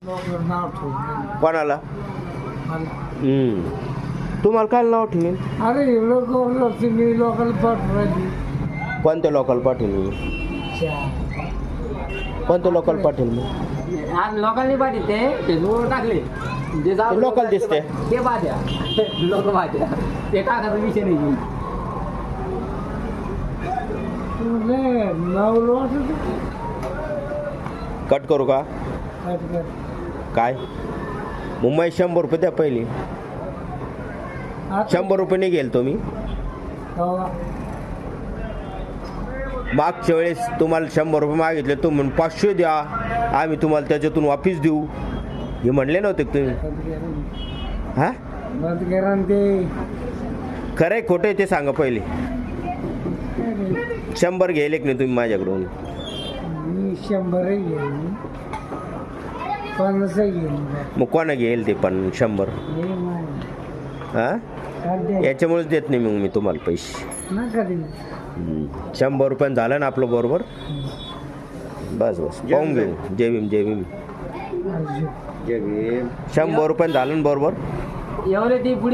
नाव ठेवलं कोणाला? मला. तुम्हाला काय नाव ठेवीन? अरे लोक मी लोकल पाठवली कोणत्या लोकल पाठील मी? कोणत्या लोकल पाठील मी? आज लोकांनी पाठील ते फेसबुकवर टाकले जे ते लोकल दिसते. ते बाध्या लोक बाध्या ते टाकायचा विषय नाही. नाव लोट कट करू का? काय मुंबई 100 रुपये द्या पहिली. 100 रुपये नाही गेल तुम्ही मागच्या वेळेस तुम्हाला 100 रुपये मागितले तुम्ही 500 द्या आम्ही तुम्हाला त्याच्यातून वापिस देऊ हे म्हणले नव्हते का तुम्ही? हा बंद करा न ते खरंय खोटं ते सांगा पहिले. 100 घ्यायले की नाही तुम्ही माझ्याकडून? मी 100 घेईन 50 घेईन मग कोणा घेईल ते पण 100? हा याच्यामुळेच देत नाही मग मी तुम्हाला पैसे. नका देऊ 100 रुपयानं झालं ना आपलं बरोबर. बस बस पाहून घेऊ. जय भीम जय भीम. 100 रुपयानं झालं ना बरोबर. एवढे ती पुढे